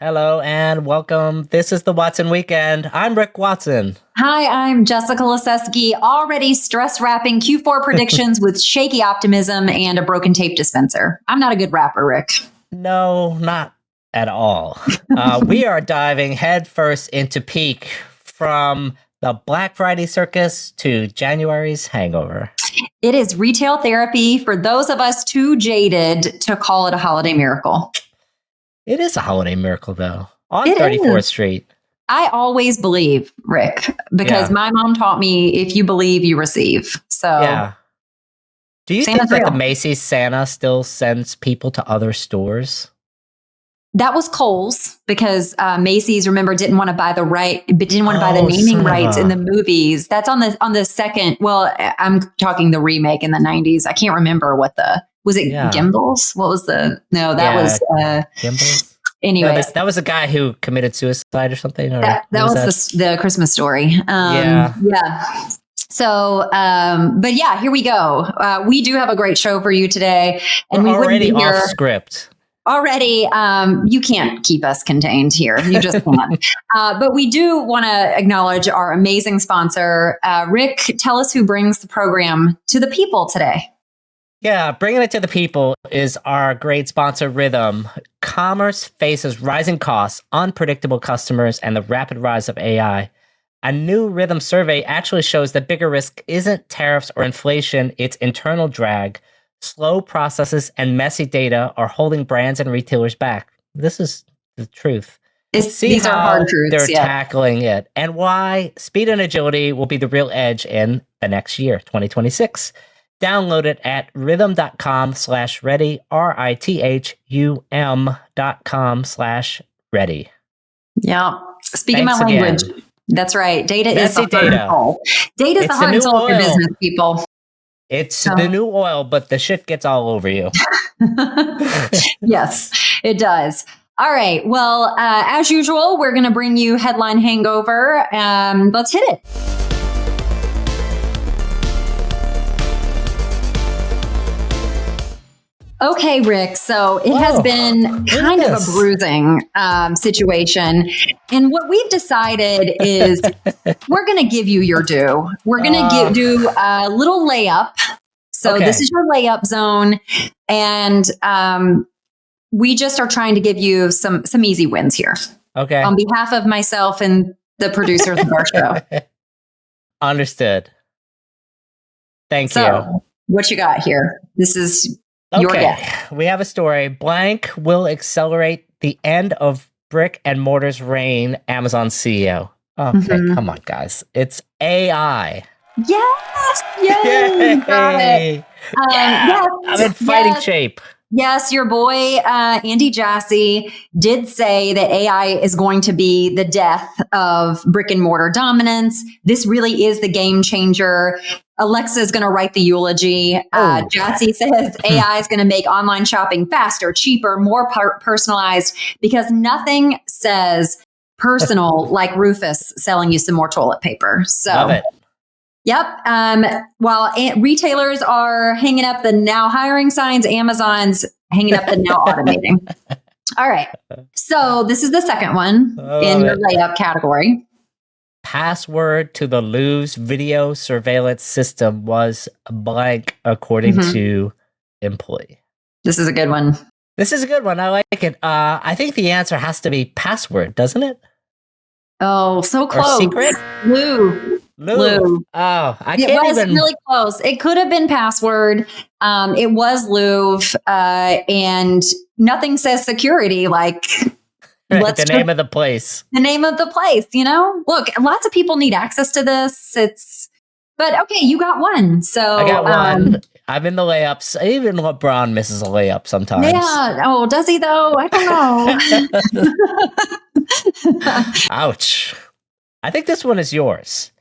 Hello and welcome. This is the Watson Weekend. I'm Rick Watson. Hi, I'm Jessica Liseski, already stress wrapping Q4 predictions with shaky optimism and a broken tape dispenser. I'm not a good rapper, Rick. No, not at all. We are diving headfirst into peak from the Black Friday circus to January's hangover. It is retail therapy for those of us too jaded to call it a holiday miracle. It is a holiday miracle, though, on It 34th is. Street. I always believe, Rick, because my mom taught me if you believe, you receive. So, Yeah. Do you Santa's think that real. the Macy's Santa still sends people to other stores? That was Kohl's because Macy's, remember, didn't want to buy the naming rights in the movies. That's on the second. Well, I'm talking the remake in the 90s. I can't remember was it Gimbals? What was was Gimbals? anyways. No, that was a guy who committed suicide or something. Or that was the Christmas Story. Yeah. So, but yeah, here we go. We do have a great show for you today, and we're we already wouldn't be here. Off script. Already, you can't keep us contained here. You just can't. But we do want to acknowledge our amazing sponsor. Rick, tell us who brings the program to the people today. Yeah, bringing it to the people is our great sponsor, Rhythm. Commerce faces rising costs, unpredictable customers, and the rapid rise of AI. A new Rhythm survey actually shows the bigger risk isn't tariffs or inflation, it's internal drag. Slow processes and messy data are holding brands and retailers back. This is the truth. These are hard truths. They're tackling it and why speed and agility will be the real edge in the next year, 2026. Download it at rhythm.com/ready, RITHUM.com/ready. Yeah. Speaking my language. Again. That's right. Data is the heart and soul. Data is the heart and soul of your business, people. It's the new oil, but the shit gets all over you. Yes, it does. All right. Well, as usual, we're going to bring you headline hangover. Let's hit it. Okay, Rick. So it has been kind of a bruising situation. And what we've decided is we're going to give you your due. We're going to do a little layup. So this is your layup zone. And we just are trying to give you some easy wins here. Okay. On behalf of myself and the producers of our show. Understood. Thank you. What you got here? This is... We have a story. Blank will accelerate the end of brick and mortar's reign, Amazon CEO. Okay, come on, guys. It's AI. Yes! Yay! Got it. I'm in fighting shape. Yes, your boy, Andy Jassy, did say that AI is going to be the death of brick and mortar dominance. This really is the game changer. Alexa is going to write the eulogy. Jassy says AI is going to make online shopping faster, cheaper, more personalized, because nothing says personal like Rufus selling you some more toilet paper. So, love it. Yep. While retailers are hanging up the now hiring signs, Amazon's hanging up the now automating. All right. So this is the second one in your layup category. Password to the Louvre's video surveillance system was blank, according to employee. This is a good one. This is a good one. I like it. I think the answer has to be password, doesn't it? Oh, so close. Or secret? Louvre. Oh, It was really close. It could have been password. It was Louvre, and nothing says security like the name of the place. The name of the place, you know? Look, lots of people need access to this. But okay, you got one. So I got one. I'm in the layups. Even LeBron misses a layup sometimes. Yeah. Oh, does he though? I don't know. Ouch. I think this one is yours.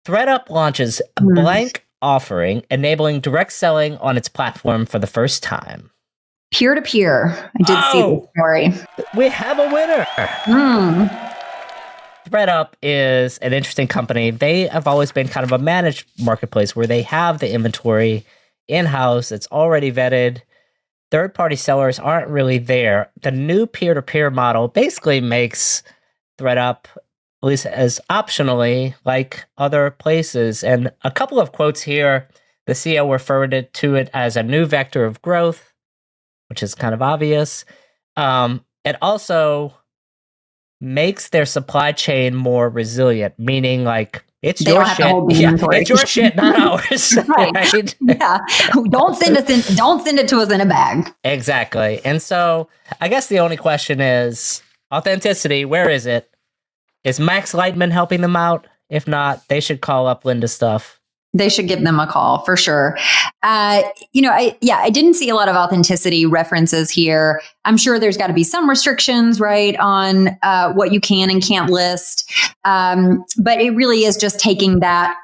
ThreadUp launches a blank offering enabling direct selling on its platform for the first time. Peer-to-peer. I did see the story. We have a winner. ThreadUp is an interesting company. They have always been kind of a managed marketplace where they have the inventory in-house. It's already vetted. third-party sellers aren't really there. The new peer-to-peer model basically makes ThreadUp, at least as optionally, like other places. And a couple of quotes here. The CEO referred to it as a new vector of growth, which is kind of obvious. It also makes their supply chain more resilient, meaning like it's your shit. Yeah, it's your shit, not ours. Right? Yeah. Don't send it to us in a bag. Exactly. And so I guess the only question is authenticity. Where is it? Is Max Lightman helping them out? If not, they should call up Linda Stuff. They should give them a call for sure. I didn't see a lot of authenticity references here. I'm sure there's got to be some restrictions, right, on what you can and can't list. But it really is just taking that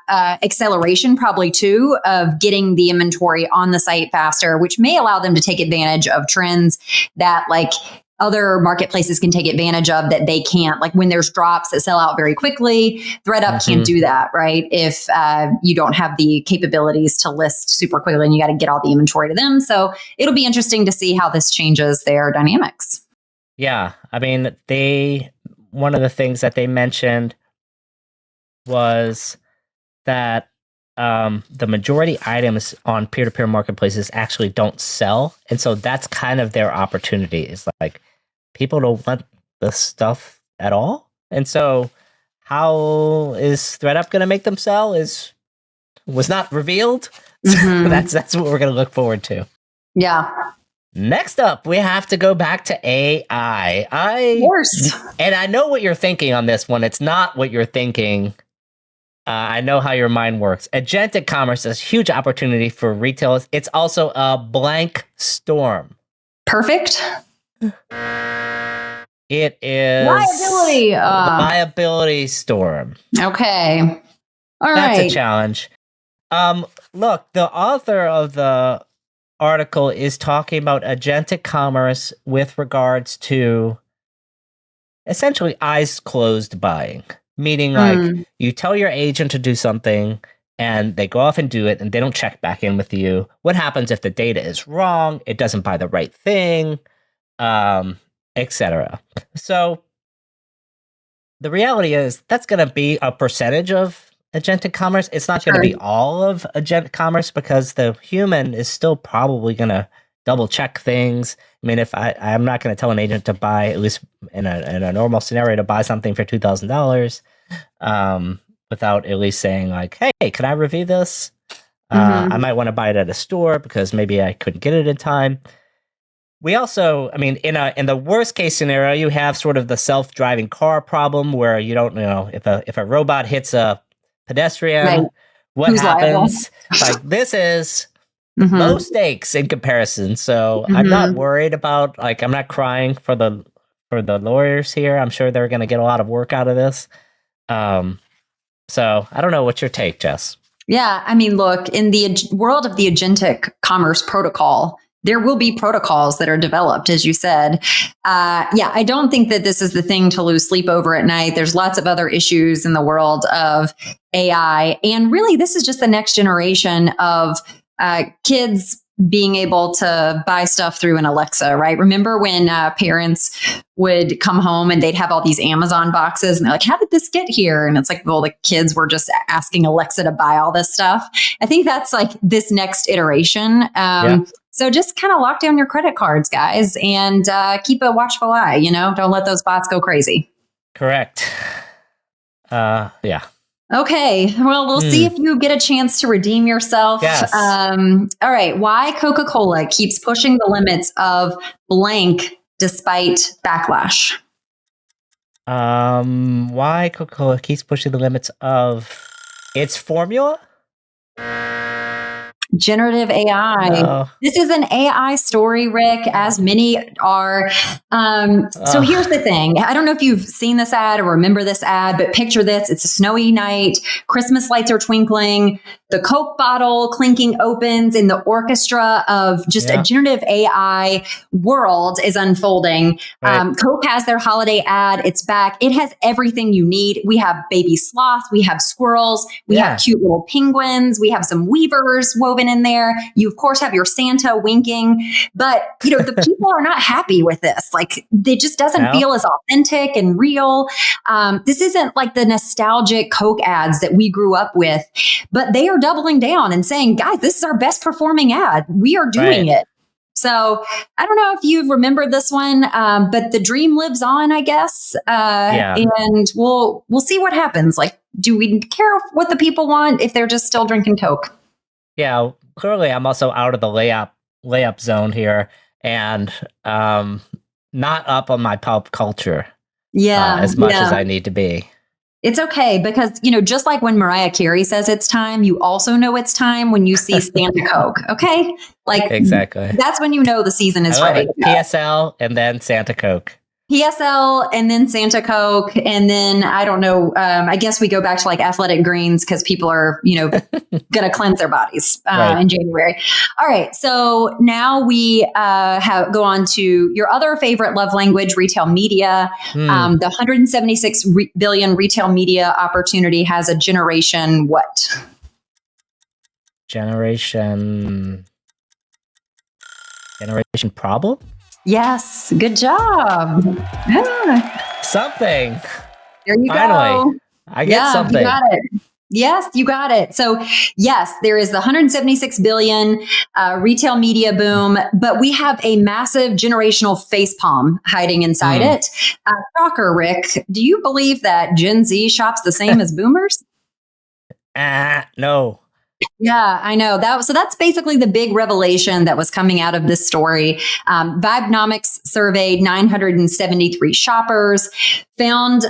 acceleration probably too of getting the inventory on the site faster, which may allow them to take advantage of trends that like other marketplaces can take advantage of that they can't. Like when there's drops that sell out very quickly, ThreadUp can't do that, right? If you don't have the capabilities to list super quickly and you got to get all the inventory to them. So it'll be interesting to see how this changes their dynamics. Yeah. I mean, one of the things that they mentioned was that the majority items on peer-to-peer marketplaces actually don't sell. And so that's kind of their opportunity, is like people don't want the stuff at all. And so how is ThreadUp going to make them sell was not revealed. So that's what we're going to look forward to. Yeah. Next up, we have to go back to AI. And I know what you're thinking on this one. It's not what you're thinking. I know how your mind works. Agentic commerce is a huge opportunity for retailers. It's also a blank storm. Perfect. It is liability storm. Okay. All right. That's a challenge. Look, the author of the article is talking about agentic commerce with regards to essentially eyes closed buying. Meaning, like, you tell your agent to do something, and they go off and do it, and they don't check back in with you. What happens if the data is wrong? It doesn't buy the right thing, etc. So, the reality is that's going to be a percentage of agentic commerce. It's not going to be all of agentic commerce because the human is still probably going to double check things. I mean, if I'm not going to tell an agent to buy, at least in a normal scenario, to buy something for $2,000 without at least saying like, hey, can I review this? I might want to buy it at a store because maybe I couldn't get it in time. We also, I mean, in the worst case scenario, you have sort of the self-driving car problem where you don't know if a robot hits a pedestrian, what happens? Like this is low stakes in comparison. So I'm not worried about, like, I'm not crying for the lawyers here. I'm sure they're going to get a lot of work out of this. So I don't know. What's your take, Jess? Yeah. I mean, look, in the world of the agentic commerce protocol, there will be protocols that are developed, as you said. I don't think that this is the thing to lose sleep over at night. There's lots of other issues in the world of AI. And really, this is just the next generation of kids being able to buy stuff through an Alexa, right? Remember when parents would come home and they'd have all these Amazon boxes and they're like, how did this get here? And it's like, well, the kids were just asking Alexa to buy all this stuff. I think that's like this next iteration. So just kind of lock down your credit cards, guys, and keep a watchful eye, don't let those bots go crazy. Correct. Yeah. Okay. Well, we'll see if you get a chance to redeem yourself. Yes. All right. Why Coca-Cola keeps pushing the limits of blank despite backlash? Why Coca-Cola keeps pushing the limits of its formula? Generative AI. No. This is an AI story, Rick, as many are. So here's the thing. I don't know if you've seen this ad or remember this ad, but picture this. It's a snowy night. Christmas lights are twinkling. the Coke bottle clinking opens and the orchestra of just a generative AI world is unfolding. Right. Coke has their holiday ad. It's back. It has everything you need. We have baby sloths. We have squirrels. We have cute little penguins. We have some weavers woven in there. You, of course, have your Santa winking. But, the people are not happy with this. Like, it just doesn't feel as authentic and real. This isn't like the nostalgic Coke ads that we grew up with, but they are doubling down and saying, guys, this is our best performing ad. We are doing it. So I don't know if you've remembered this one, but the dream lives on, I guess. And we'll see what happens. Like, do we care what the people want if they're just still drinking Coke? Yeah, clearly I'm also out of the layup zone here and not up on my pop culture as much as I need to be. It's okay because, just like when Mariah Carey says it's time, you also know it's time when you see Santa Coke. Okay. Like, exactly. That's when you know the season is ready. PSL and then Santa Coke. PSL and then Santa Coke. And then I don't know. I guess we go back to like athletic greens because people are, going to cleanse their bodies in January. All right. So now we go on to your other favorite love language, retail media. The 176 billion retail media opportunity has a generation what? Generation problem? Yes, good job. Yeah. Something. There you Finally, go. I get something. You got it. Yes, you got it. So yes, there is the 176 billion retail media boom, but we have a massive generational facepalm hiding inside it. Shocker, Rick. Do you believe that Gen Z shops the same as boomers? No. Yeah, I know that. So that's basically the big revelation that was coming out of this story. Vibenomics surveyed 973 shoppers, found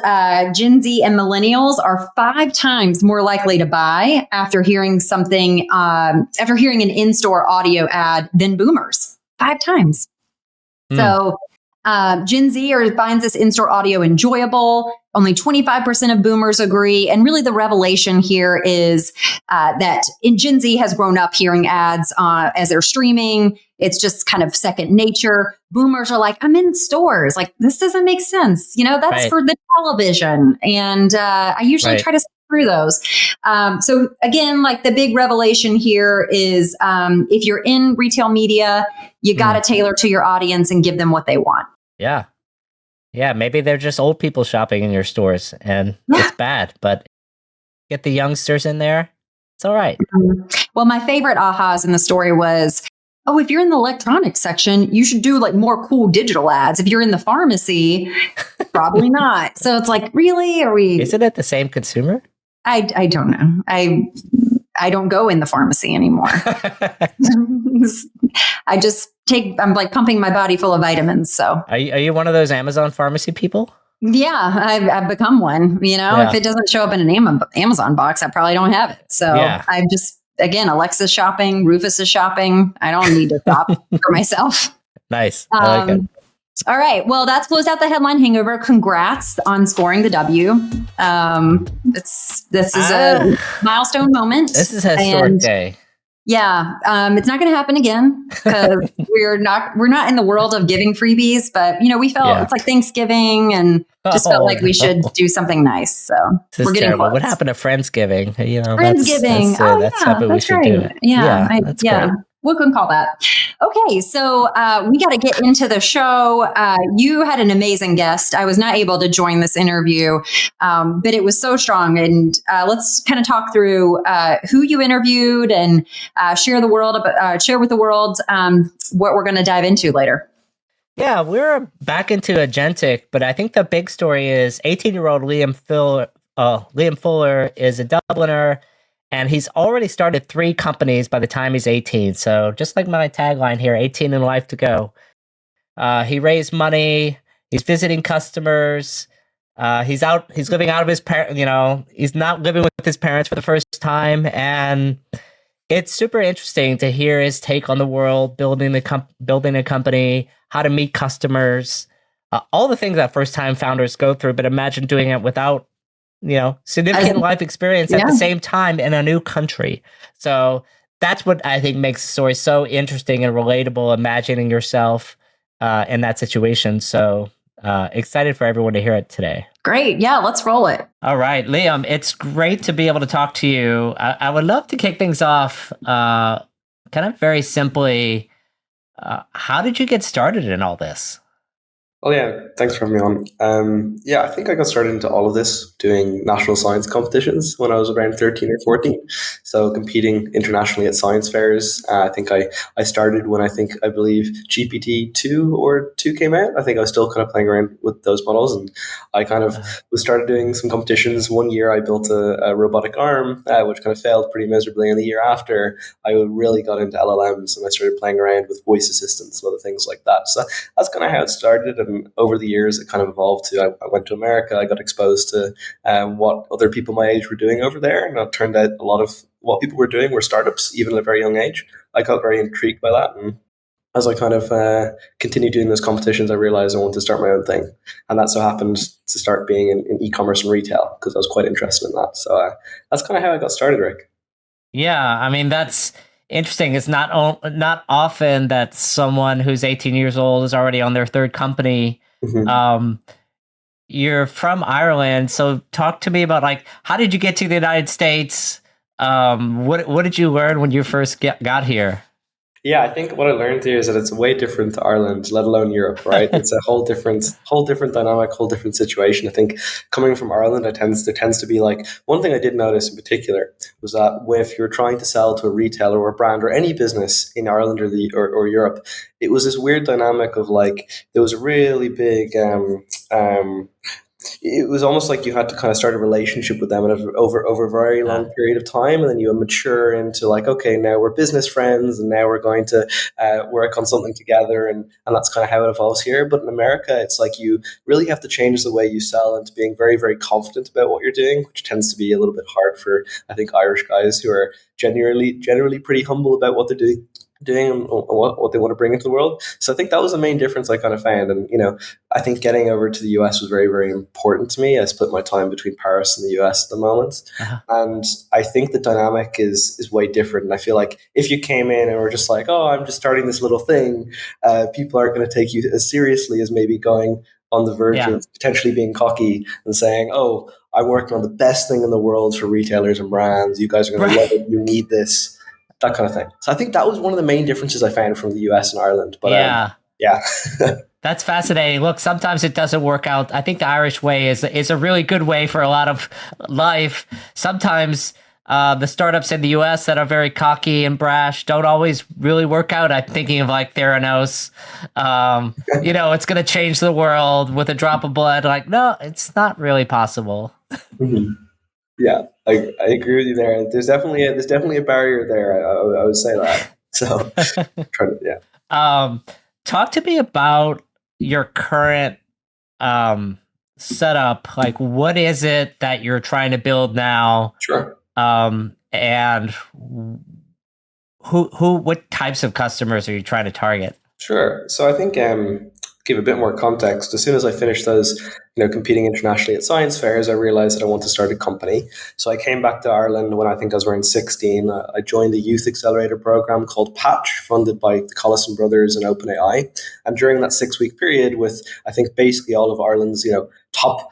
Gen Z and millennials are 5 times more likely to buy after hearing an in-store audio ad than boomers. 5 times. So Gen Z finds this in-store audio enjoyable. Only 25% of boomers agree. And really the revelation here is that Gen Z has grown up hearing ads as they're streaming. It's just kind of second nature. Boomers are like, I'm in stores. Like, this doesn't make sense. That's for the television. And I usually try to skip through those. So again, like the big revelation here is if you're in retail media, you got to tailor to your audience and give them what they want. Yeah. Yeah, maybe they're just old people shopping in your stores and it's bad, but get the youngsters in there, it's all right. Well, my favorite ahas in the story was, if you're in the electronics section, you should do like more cool digital ads. If you're in the pharmacy, probably not. So it's like, really? Isn't it the same consumer? I don't know. I don't go in the pharmacy anymore. I'm like pumping my body full of vitamins. So are you one of those Amazon pharmacy people? Yeah, I've become one. If it doesn't show up in an Amazon box, I probably don't have it. So I'm just, again, Alexa's shopping, Rufus is shopping. I don't need to shop for myself. Nice. I like it. All right. Well, that's closed out the headline Hangover. Congrats on scoring the W. This is a milestone moment. This is a historic day. Yeah, it's not going to happen again because we're not in the world of giving freebies. But we felt it's like Thanksgiving and just felt like we should do something nice. So we're getting close. What happened to Friendsgiving? Friendsgiving. That's something we should do. Yeah, that's great. We can call that. Okay, so we got to get into the show. You had an amazing guest. I was not able to join this interview, but it was so strong. And let's kind of talk through who you interviewed and share with the world what we're going to dive into later. Yeah, we're back into agentic, but I think the big story is 18-year-old Liam Fuller is a Dubliner. And he's already started 3 companies by the time he's 18. So just like my tagline here, 18 in life to go. He raised money. He's visiting customers. He's living out of his parents. He's not living with his parents for the first time. And it's super interesting to hear his take on the world, building a company, how to meet customers, all the things that first-time founders go through. But imagine doing it without significant life experience at the same time in a new country. So that's what I think makes the story so interesting and relatable, imagining yourself in that situation. So excited for everyone to hear it today. Great. Yeah, let's roll it. All right, Liam, it's great to be able to talk to you. I would love to kick things off kind of very simply. How did you get started in all this? Well, yeah, thanks for having me on. Yeah, I think I got started into all of this doing national science competitions when I was around 13 or 14. So competing internationally at science fairs. I think I started when I believe GPT-2 or 2 came out. I think I was still kind of playing around with those models, and I kind of started doing some competitions. One year I built a robotic arm, which kind of failed pretty miserably. And the year after, I really got into LLMs and I started playing around with voice assistants and other things like that. So that's kind of how it started. And over the years, it kind of evolved to I went to America. I got exposed to what other people my age were doing over there, and it turned out a lot of what people were doing were startups, even at a very young age. I got very intrigued by that, and as I kind of continued doing those competitions, I realized I wanted to start my own thing, and that so happened to start being in e-commerce and retail because I was quite interested in that. So that's kind of how I got started, Rick. Yeah, I mean that's interesting. It's not often that someone who's 18 years old is already on their third company. Mm-hmm. You're from Ireland, so talk to me about how did you get to the United States? What did you learn when you first got here? Yeah, I think what I learned here is that it's way different to Ireland, let alone Europe, right? It's a whole different dynamic, whole different situation. I think coming from Ireland, there tends to be one thing I did notice in particular was that if you're trying to sell to a retailer or a brand or any business in Ireland or Europe, it was this weird dynamic of there was a really big it was almost like you had to kind of start a relationship with them over a very long period of time, and then you mature into okay, now we're business friends, and now we're going to work on something together, and that's kind of how it evolves here. But in America, it's you really have to change the way you sell into being very, very confident about what you're doing, which tends to be a little bit hard for I think Irish guys who are generally pretty humble about what they're doing and what they want to bring into the world. So I think that was the main difference I kind of found. And, I think getting over to the US was very, very important to me. I split my time between Paris and the US at the moment. Uh-huh. And I think the dynamic is way different. And I feel like if you came in and were just oh, I'm just starting this little thing, people aren't going to take you as seriously as maybe going on the verge of potentially being cocky and saying, oh, I'm working on the best thing in the world for retailers and brands. You guys are going to love it. You need this. That kind of thing. So I think that was one of the main differences I found from the US and Ireland. But yeah. That's fascinating. Look, sometimes it doesn't work out. I think the Irish way is a really good way for a lot of life. Sometimes the startups in the US that are very cocky and brash don't always really work out. I'm thinking of Theranos. It's going to change the world with a drop of blood. No, it's not really possible. Mm-hmm. Yeah, I agree with you there. There's definitely a barrier there. I would say that. So, talk to me about your current setup. What is it that you're trying to build now? Sure. And what types of customers are you trying to target? Sure. So I think give a bit more context. As soon as I finished those, competing internationally at science fairs, I realized that I wanted to start a company. So I came back to Ireland when I think I was around 16. I joined a youth accelerator program called Patch, funded by the Collison Brothers and OpenAI. And during that 6-week period, with I think basically all of Ireland's top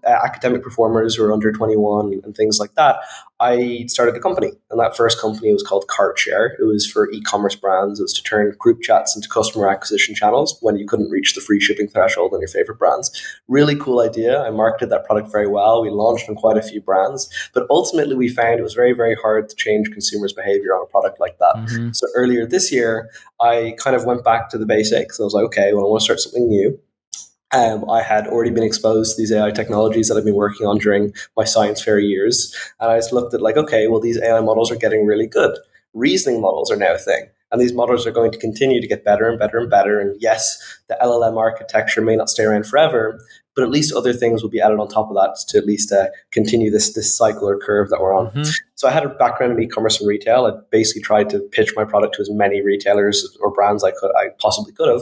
academic performers who are under 21 and things like that, I started a company. And that first company was called CartShare. It was for e-commerce brands. It was to turn group chats into customer acquisition channels when you couldn't reach the free shipping threshold on your favorite brands. Really cool idea. I marketed that product very well. We launched on quite a few brands. But ultimately, we found it was very, very hard to change consumers' behavior on a product like that. Mm-hmm. So earlier this year, I kind of went back to the basics. I was like, okay, well, I want to start something new. I had already been exposed to these AI technologies that I've been working on during my science fair years. And I just looked at okay, well, these AI models are getting really good. Reasoning models are now a thing. And these models are going to continue to get better and better and better. And yes, the LLM architecture may not stay around forever, but at least other things will be added on top of that to at least continue this cycle or curve that we're on. Mm-hmm. So I had a background in e-commerce and retail. I basically tried to pitch my product to as many retailers or brands I possibly could have.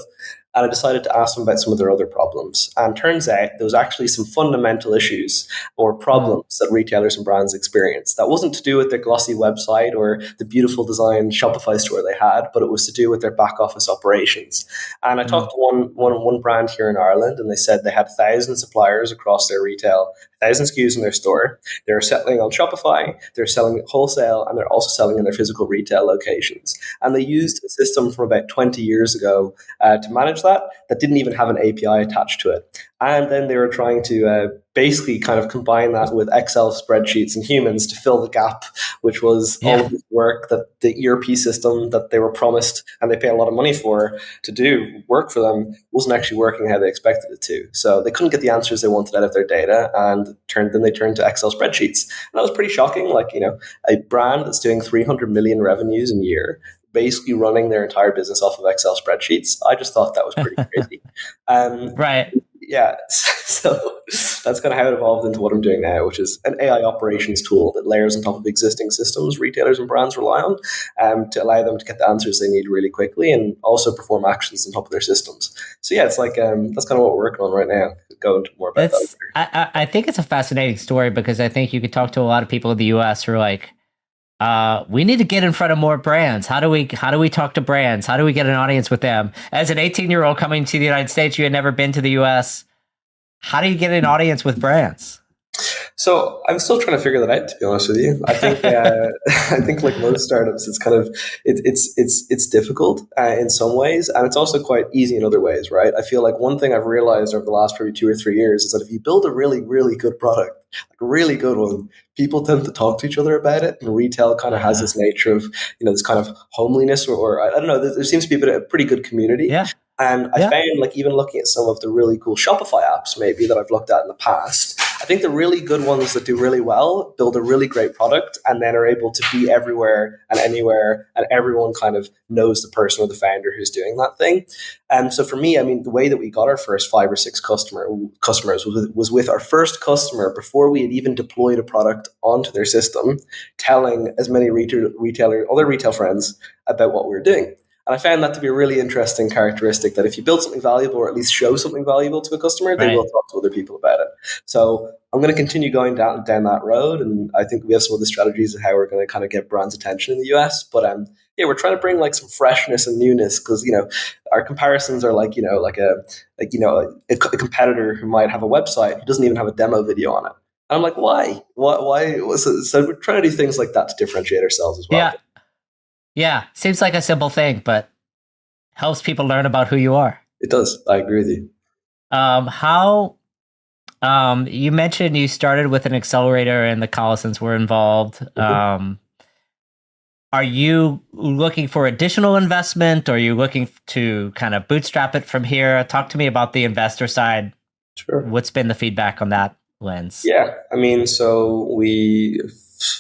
and I decided to ask them about some of their other problems. And turns out there was actually some fundamental issues or problems that retailers and brands experience. That wasn't to do with their glossy website or the beautiful design Shopify store they had, but it was to do with their back office operations. And I talked to one brand here in Ireland, and they said they had 1,000 suppliers across their retail, 1,000 SKUs in their store. They're selling on Shopify, they're selling wholesale, and they're also selling in their physical retail locations. And they used a system from about 20 years ago to manage that didn't even have an API attached to it. And then they were trying to basically kind of combine that with Excel spreadsheets and humans to fill the gap, which was all of this work that the ERP system that they were promised and they pay a lot of money for to do work for them wasn't actually working how they expected it to. So they couldn't get the answers they wanted out of their data, and then they turned to Excel spreadsheets. And that was pretty shocking. Like, a brand that's doing 300 million revenues in a year, basically running their entire business off of Excel spreadsheets. I just thought that was pretty crazy. Right. Yeah, so that's kind of how it evolved into what I'm doing now, which is an AI operations tool that layers on top of existing systems retailers and brands rely on, to allow them to get the answers they need really quickly and also perform actions on top of their systems. So yeah, it's like that's kind of what we're working on right now. Go into more about that. I think it's a fascinating story because I think you could talk to a lot of people in the US who are like, we need to get in front of more brands. How do we talk to brands? How do we get an audience with them? As an 18-year-old coming to the United States, you had never been to the US. How do you get an audience with brands? So I'm still trying to figure that out, to be honest with you. I think I think like most startups, it's kind of it's difficult in some ways, and it's also quite easy in other ways, right? I feel like one thing I've realized over the last probably 2 or 3 years is that if you build a really, really good product, like a really good one, people tend to talk to each other about it, and retail kind of has this nature of this kind of homeliness, or I don't know. There seems to be a pretty good community. Yeah. And I found, like, even looking at some of the really cool Shopify apps maybe that I've looked at in the past, I think the really good ones that do really well build a really great product and then are able to be everywhere and anywhere, and everyone kind of knows the person or the founder who's doing that thing. And so for me, I mean, the way that we got our first 5 or 6 customers was with our first customer before we had even deployed a product onto their system, telling as many other retail friends about what we were doing. And I found that to be a really interesting characteristic, that if you build something valuable, or at least show something valuable to a customer, they will talk to other people about it. So I'm going to continue going down that road. And I think we have some of the strategies of how we're going to kind of get brands' attention in the US. But we're trying to bring like some freshness and newness, because, our comparisons are like, a competitor who might have a website who doesn't even have a demo video on it. And I'm like, why? So we're trying to do things like that to differentiate ourselves as well. Yeah, seems like a simple thing, but helps people learn about who you are. It does. I agree with you. You mentioned you started with an accelerator and the Collisons were involved. Mm-hmm. Are you looking for additional investment, or are you looking to kind of bootstrap it from here? Talk to me about the investor side. Sure. What's been the feedback on that lens? Yeah, I mean, so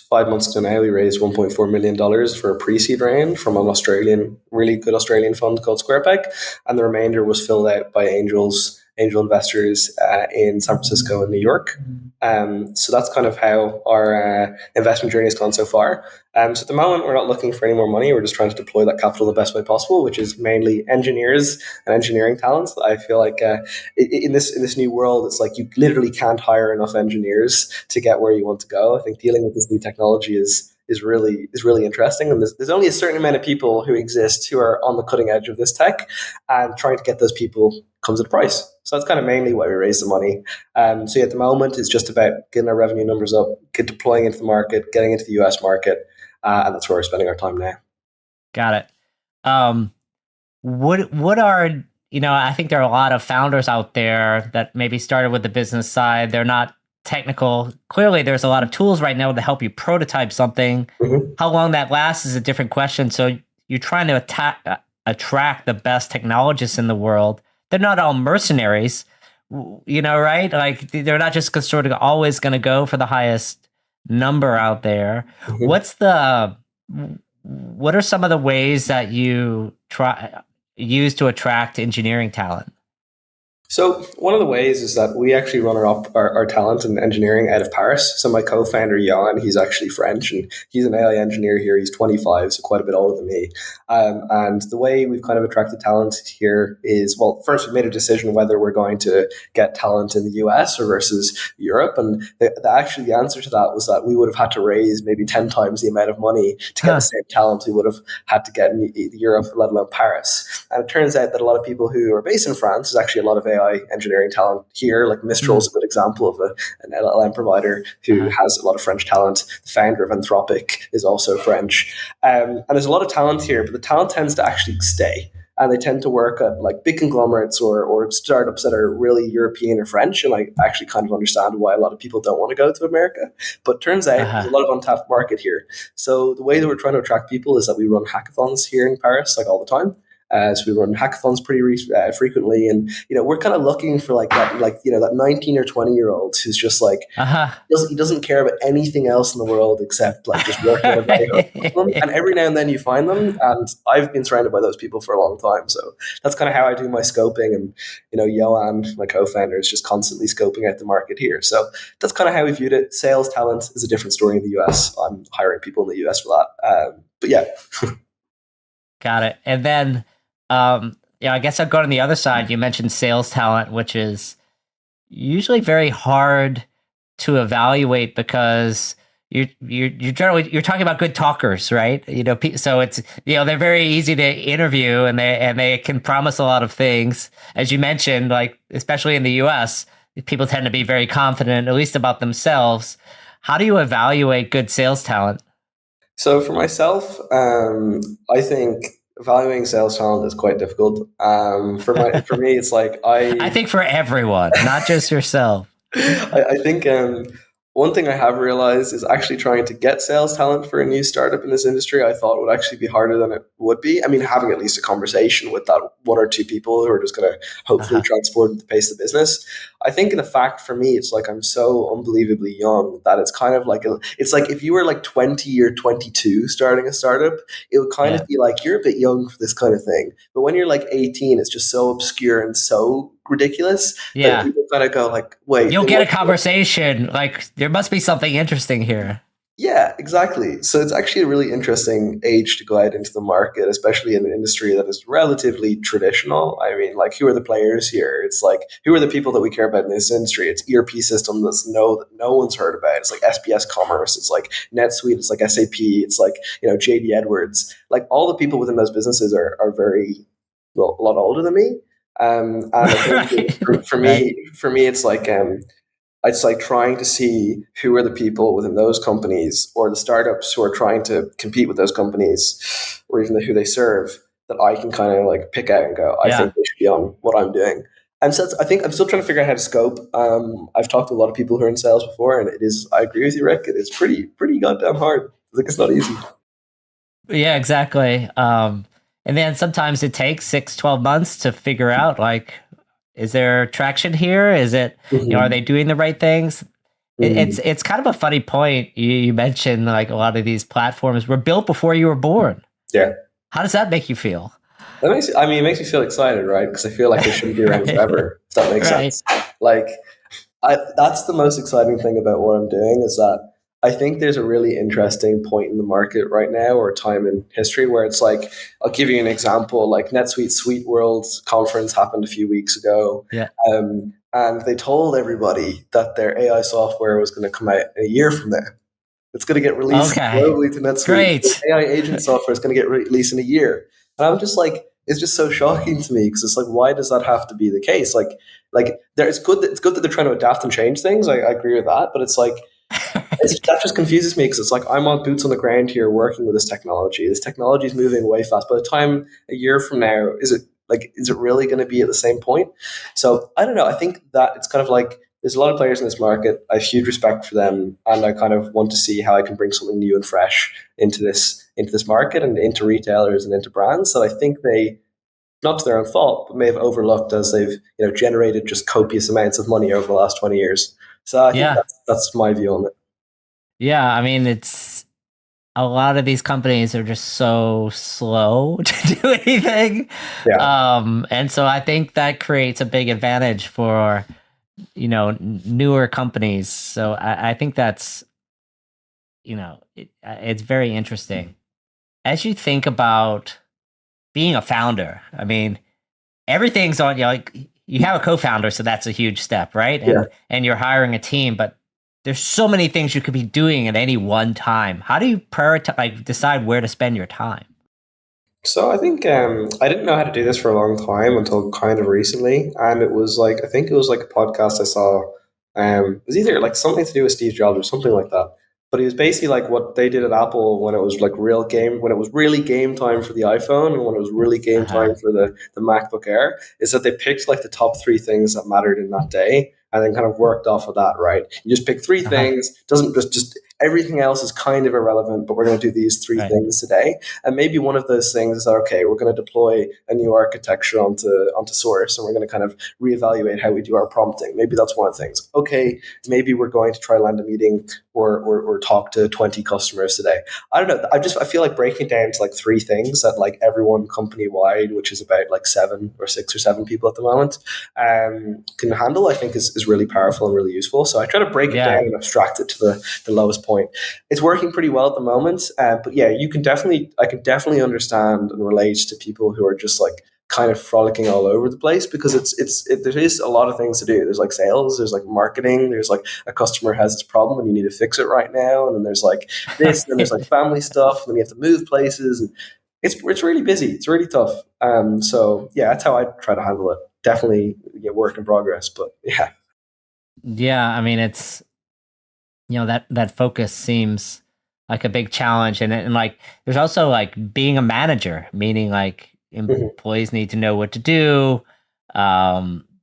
5 months ago now, we raised $1.4 million for a pre-seed round from an really good Australian fund called SquarePeg, and the remainder was filled out by angel investors in San Francisco and New York. So that's kind of how our investment journey has gone so far. So at the moment, we're not looking for any more money. We're just trying to deploy that capital the best way possible, which is mainly engineers and engineering talents. I feel like in this new world, it's like you literally can't hire enough engineers to get where you want to go. I think dealing with this new technology is really interesting, and there's only a certain amount of people who exist who are on the cutting edge of this tech, and trying to get those people comes at a price. So that's kind of mainly why we raise the money. So at the moment, it's just about getting our revenue numbers up, deploying into the market, getting into the US market, and that's where we're spending our time now. Got it. What are, I think there are a lot of founders out there that maybe started with the business side. They're not technical. Clearly, there's a lot of tools right now to help you prototype something. Mm-hmm. How long that lasts is a different question. So you're trying to attract the best technologists in the world. They're not all mercenaries, right? Like, they're not just sort of always going to go for the highest number out there. Mm-hmm. What are some of the ways that you use to attract engineering talent? So one of the ways is that we actually run our talent and engineering out of Paris. So my co-founder Jan, he's actually French, and he's an AI engineer here. He's 25, so quite a bit older than me. And the way we've kind of attracted talent here is, well, first we made a decision whether we're going to get talent in the US or versus Europe. And actually the answer to that was that we would have had to raise maybe 10 times the amount of money to get the same talent we would have had to get in Europe, let alone Paris. And it turns out that a lot of people who are based in France, there's actually a lot of AI engineering talent here. Like Mistral is a good example of an LLM provider who has a lot of French talent. The founder of Anthropic is also French. And there's a lot of talent here, but the talent tends to actually stay. And they tend to work at like big conglomerates or startups that are really European or French. And I actually kind of understand why a lot of people don't want to go to America. But turns out there's a lot of untapped market here. So the way that we're trying to attract people is that we run hackathons here in Paris, like all the time. So we run hackathons pretty frequently, and we're kind of looking for like that, that 19 or 20-year-old who's just like he doesn't care about anything else in the world except like just working on a very hard problem. And every now and then you find them, and I've been surrounded by those people for a long time. So that's kind of how I do my scoping, and Johan, my co-founder, is just constantly scoping out the market here. So that's kind of how we viewed it. Sales talent is a different story in the US. I'm hiring people in the US for that, but yeah. Got it. And then I guess I'll go on the other side. You mentioned sales talent, which is usually very hard to evaluate because you're talking about good talkers, right? So it's they're very easy to interview, and they can promise a lot of things. As you mentioned, like especially in the US, people tend to be very confident, at least about themselves. How do you evaluate good sales talent? So for myself, I think evaluating sales talent is quite difficult. For me, it's like I think for everyone, not just yourself. I think one thing I have realized is actually trying to get sales talent for a new startup in this industry. I thought would actually be harder than it would be. I mean, having at least a conversation with that one or two people who are just going to hopefully transform the pace of the business. I think the fact for me, it's like I'm so unbelievably young that it's kind of like it's like if you were like 20 or 22 starting a startup, it would kind of be like you're a bit young for this kind of thing. But when you're like 18, it's just so obscure and so ridiculous that people kind of go like, wait, you'll get a conversation like there must be something interesting here. Yeah, exactly. So it's actually a really interesting age to go out into the market, especially in an industry that is relatively traditional. I mean, like, who are the players here? It's like, who are the people that we care about in this industry? It's ERP system that no one's heard about. It's like SPS Commerce. It's like NetSuite. It's like SAP. It's like, JD Edwards. Like, all the people within those businesses are very, well, a lot older than me. And I think for me, it's like trying to see who are the people within those companies or the startups who are trying to compete with those companies, or even who they serve, that I can kind of like pick out and go, I think they should be on what I'm doing. And so I think I'm still trying to figure out how to scope. I've talked to a lot of people who are in sales before, and I agree with you, Rick. It is pretty goddamn hard. Like, it's not easy. Yeah, exactly. And then sometimes it takes 6-12 months to figure out, like, is there traction here? Is it, are they doing the right things? It's kind of a funny point. You mentioned like a lot of these platforms were built before you were born. Yeah. How does that make you feel? It makes me feel excited, right? Because I feel like they shouldn't be around forever. If that makes sense. Like, that's the most exciting thing about what I'm doing is that I think there's a really interesting point in the market right now, or time in history, where it's like, I'll give you an example. Like NetSuite Suite World conference happened a few weeks ago. Yeah. And they told everybody that their AI software was going to come out a year from now. It's going to get released globally to NetSuite. Great. AI agent software is going to get released in a year. And I'm just like, it's just so shocking to me, because it's like, why does that have to be the case? Like it's good that they're trying to adapt and change things. I agree with that, but it's like, that just confuses me, because it's like I'm on boots on the ground here working with this technology. This technology is moving way fast. By the time a year from now, is it really going to be at the same point? So I don't know. I think that it's kind of like there's a lot of players in this market. I have huge respect for them, and I kind of want to see how I can bring something new and fresh into this market and into retailers and into brands that I think they, not to their own fault, but may have overlooked as they've generated just copious amounts of money over the last 20 years. So I think that's my view on it. Yeah, I mean, it's a lot of these companies are just so slow to do anything. Yeah. And so I think that creates a big advantage for, newer companies. So I think that's, it's very interesting. As you think about being a founder, I mean, everything's on, like you have a co-founder, so that's a huge step, right? Yeah. And you're hiring a team, but there's so many things you could be doing at any one time. How do you prioritize, like decide where to spend your time? So I think I didn't know how to do this for a long time until kind of recently, and it was like I think it was like a podcast I saw. It was either like something to do with Steve Jobs or something like that. But it was basically like what they did at Apple when it was like when it was really game time for the iPhone and when it was really game Uh-huh. time for the MacBook Air, is that they picked like the top three things that mattered in that day and then kind of worked off of that. Right? You just pick three Uh-huh. things. Doesn't just everything else is kind of irrelevant, but we're going to do these three Right. things today. And maybe one of those things is that, okay, we're going to deploy a new architecture onto Source and we're going to kind of reevaluate how we do our prompting. Maybe that's one of the things. Okay, maybe we're going to try land a meeting or talk to 20 customers today. I don't know. I feel like breaking it down to like three things that like everyone company wide, which is about like 6 or 7 people at the moment, can handle, I think is really powerful and really useful. So I try to break it down Yeah. and abstract it to the lowest point. It's working pretty well at the moment, but yeah, I can definitely understand and relate to people who are just like kind of frolicking all over the place because there is a lot of things to do. There's like sales, there's like marketing, there's like a customer has this problem and you need to fix it right now, and then there's like this, and then there's like family stuff, and then you have to move places, and it's really busy. It's really tough. So yeah, that's how I try to handle it. Definitely work in progress, but yeah. Yeah. I mean, it's, that focus seems like a big challenge. And like, there's also like being a manager, meaning like Mhm. employees need to know what to do.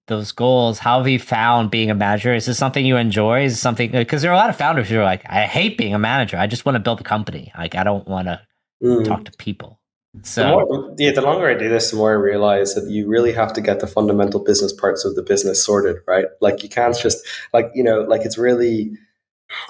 Those goals, how have you found being a manager? Is this something you enjoy? Is it something, because there are a lot of founders who are like, I hate being a manager. I just want to build a company. Like, I don't want to talk Mm. to people. The So, more, yeah, the longer I do this, the more I realize that you really have to get the fundamental business parts of the business sorted, right? Like you can't just like it's really.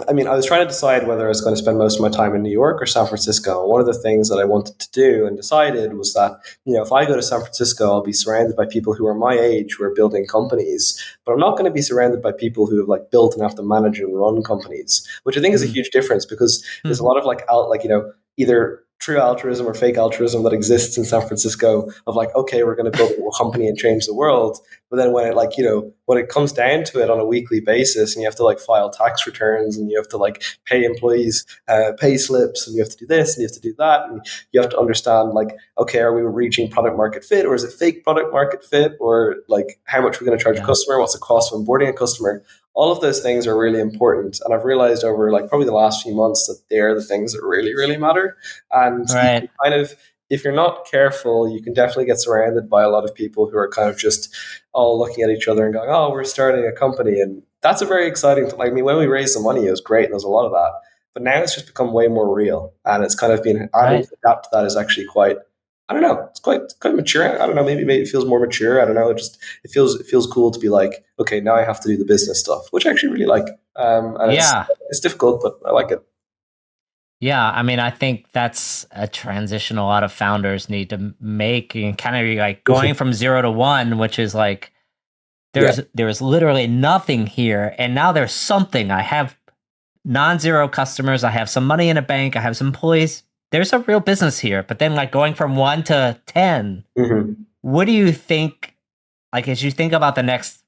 I mean, I was trying to decide whether I was going to spend most of my time in New York or San Francisco. And one of the things that I wanted to do and decided was that, if I go to San Francisco, I'll be surrounded by people who are my age who are building companies, but I'm not going to be surrounded by people who have like built and have to manage and run companies, which I think is a hmm, huge difference because there's a hmm, lot of either true altruism or fake altruism that exists in San Francisco of like, okay, we're going to build a company and change the world. But then when it comes down to it on a weekly basis and you have to like file tax returns and you have to like pay employees pay slips and you have to do this and you have to do that and you have to understand like, okay, are we reaching product market fit or is it fake product market fit or like how much we're going to charge a yeah, customer? What's the cost of onboarding a customer? All of those things are really important. And I've realized over like probably the last few months that they're the things that really, really matter. And you right, can kind of, if you're not careful, you can definitely get surrounded by a lot of people who are kind of just all looking at each other and going, "Oh, we're starting a company," and that's a very exciting. Like, I mean, when we raised the money, it was great, and there's a lot of that. But now it's just become way more real, and it's kind of been having right. to adapt to that is actually quite. I don't know. It's quite mature. I don't know. Maybe it feels more mature. I don't know. It feels cool to be like, okay, now I have to do the business stuff, which I actually really like. And Yeah. it's difficult, but I like it. Yeah, I mean, I think that's a transition a lot of founders need to make, and kind of like going from 0 to 1, which is like Yeah. there's literally nothing here, and now there's something. I have non-zero customers, I have some money in a bank, I have some employees. There's a real business here. But then like going from 1 to 10, Hmm. what do you think? Like as you think about the next,